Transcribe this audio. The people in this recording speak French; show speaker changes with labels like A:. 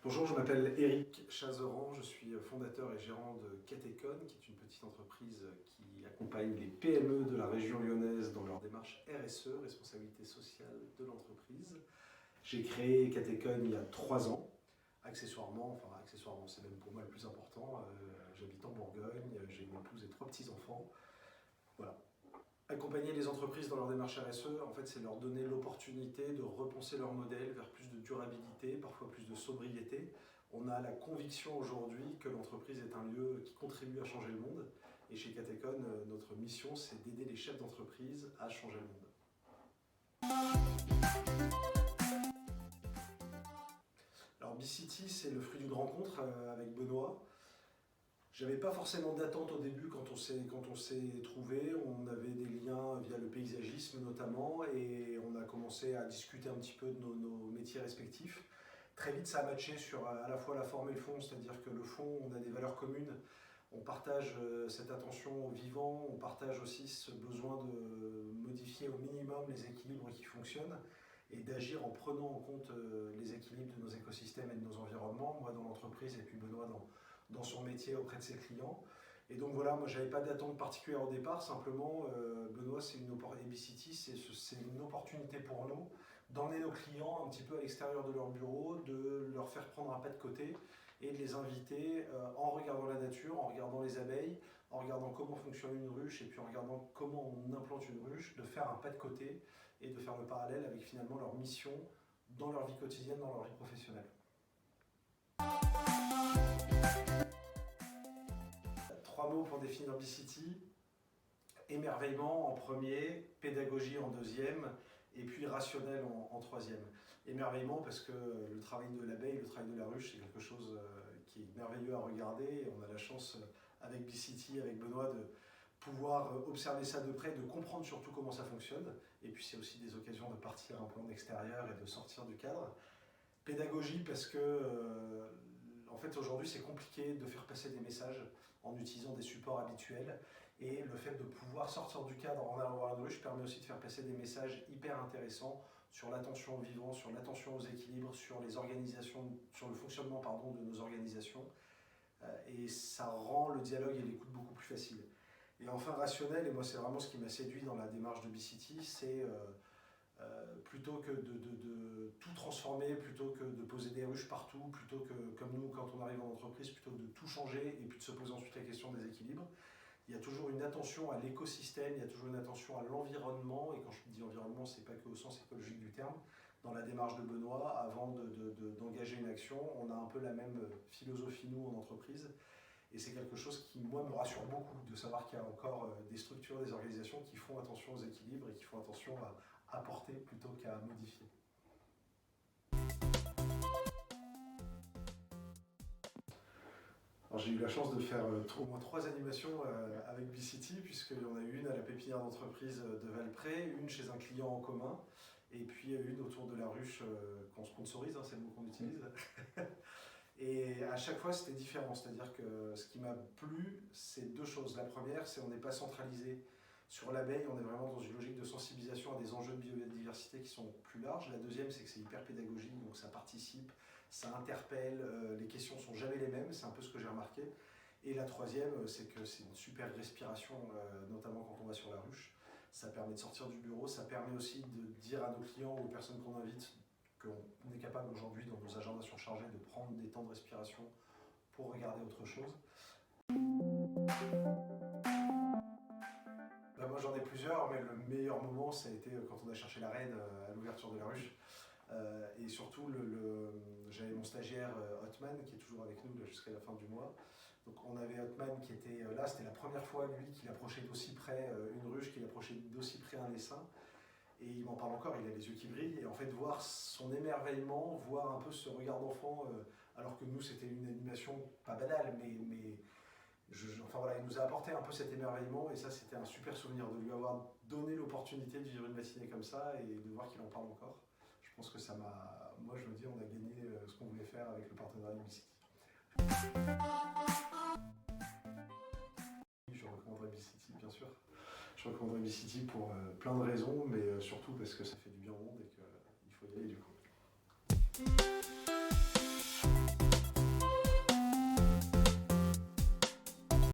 A: Bonjour, je m'appelle Éric Chazeran, je suis fondateur et gérant de Catecon, qui est une petite entreprise qui accompagne les PME de la région lyonnaise dans leur démarche RSE, responsabilité sociale de l'entreprise. J'ai créé Catecon il y a 3 ans, accessoirement, c'est même pour moi le plus important, j'habite en Bourgogne, j'ai une épouse et 3 petits-enfants. Voilà. Accompagner les entreprises dans leur démarche RSE, en fait, c'est leur donner l'opportunité de repenser leur modèle vers plus de durabilité, parfois plus de sobriété. On a la conviction aujourd'hui que l'entreprise est un lieu qui contribue à changer le monde. Et chez Catecon, notre mission, c'est d'aider les chefs d'entreprise à changer le monde. Alors, B-City, c'est le fruit d'une rencontre avec Benoît. J'avais pas forcément d'attente au début quand on s'est trouvé. On avait des liens via le paysagisme notamment et on a commencé à discuter un petit peu de nos métiers respectifs. Très vite, ça a matché sur à la fois la forme et le fond, c'est-à-dire que le fond, on a des valeurs communes. On partage cette attention au vivant, on partage aussi ce besoin de modifier au minimum les équilibres qui fonctionnent et d'agir en prenant en compte les équilibres de nos écosystèmes et de nos environnements. Moi dans l'entreprise et puis Benoît dans son métier auprès de ses clients. Et donc voilà, moi j'avais pas d'attente particulière au départ, simplement Benoît c'est une opportunité pour nous d'emmener nos clients un petit peu à l'extérieur de leur bureau, de leur faire prendre un pas de côté et de les inviter en regardant la nature, en regardant les abeilles, en regardant comment fonctionne une ruche et puis en regardant comment on implante une ruche, de faire un pas de côté et de faire le parallèle avec finalement leur mission dans leur vie quotidienne, dans leur vie professionnelle. 3 mots pour définir B-City. Émerveillement en premier, pédagogie en deuxième, et puis rationnel en troisième. Émerveillement parce que le travail de l'abeille, le travail de la ruche, c'est quelque chose qui est merveilleux à regarder. Et on a la chance avec B-City, avec Benoît, de pouvoir observer ça de près, de comprendre surtout comment ça fonctionne. Et puis c'est aussi des occasions de partir un peu en extérieur et de sortir du cadre. Pédagogie parce que en fait aujourd'hui c'est compliqué de faire passer des messages en utilisant des supports habituels et le fait de pouvoir sortir du cadre en allant voir une ruche permet aussi de faire passer des messages hyper intéressants sur l'attention au vivant, sur l'attention aux équilibres, sur les organisations, sur le fonctionnement de nos organisations et ça rend le dialogue et l'écoute beaucoup plus facile. Et enfin rationnel, et moi c'est vraiment ce qui m'a séduit dans la démarche de B-City, c'est plutôt que de tout transformer, plutôt que de poser des ruches partout, plutôt que, comme nous, quand on arrive en entreprise, plutôt que de tout changer et puis de se poser ensuite la question des équilibres. Il y a toujours une attention à l'écosystème, il y a toujours une attention à l'environnement, et quand je dis environnement, c'est pas que au sens écologique du terme. Dans la démarche de Benoît, avant d'engager une action, on a un peu la même philosophie, nous, en entreprise, et c'est quelque chose qui, moi, me rassure beaucoup, de savoir qu'il y a encore des structures, des organisations qui font attention aux équilibres et qui font attention à apporter plutôt qu'à modifier. J'ai eu la chance de faire au moins 3 animations avec B-City, puisqu'il y en a eu une à la pépinière d'entreprise de Valpré, une chez un client en commun, et puis une autour de la ruche qu'on sponsorise, c'est le mot qu'on utilise. Et à chaque fois c'était différent, c'est-à-dire que ce qui m'a plu, c'est 2 choses. La première, c'est qu'on n'est pas centralisé sur l'abeille, on est vraiment dans une logique de sensibilisation à des enjeux de biodiversité qui sont plus larges. La deuxième, c'est que c'est hyper pédagogique, donc ça participe, ça interpelle, les questions ne sont jamais les mêmes, c'est un peu ce que j'ai remarqué. Et la troisième, c'est que c'est une super respiration, notamment quand on va sur la ruche. Ça permet de sortir du bureau, ça permet aussi de dire à nos clients ou aux personnes qu'on invite qu'on est capable aujourd'hui, dans nos agendas surchargés, de prendre des temps de respiration pour regarder autre chose. Moi j'en ai plusieurs, mais le meilleur moment ça a été quand on a cherché la reine à l'ouverture de la ruche. Et surtout, j'avais mon stagiaire Hotman qui est toujours avec nous jusqu'à la fin du mois. Donc on avait Hotman qui était là, c'était la première fois lui qu'il approchait d'aussi près une ruche, qu'il approchait d'aussi près un essaim. Et il m'en parle encore, il a les yeux qui brillent. Et en fait, voir son émerveillement, voir un peu ce regard d'enfant, alors que nous c'était une animation pas banale, mais enfin voilà, il nous a apporté un peu cet émerveillement et ça c'était un super souvenir de lui avoir donné l'opportunité de vivre une matinée comme ça et de voir qu'il en parle encore. Je pense que ça m'a... Moi je me dis on a gagné ce qu'on voulait faire avec le partenariat de B-City. Je recommanderais B-City bien sûr. Je recommanderais B-City pour plein de raisons, mais surtout parce que ça fait du bien au monde et qu'il faut y aller du coup.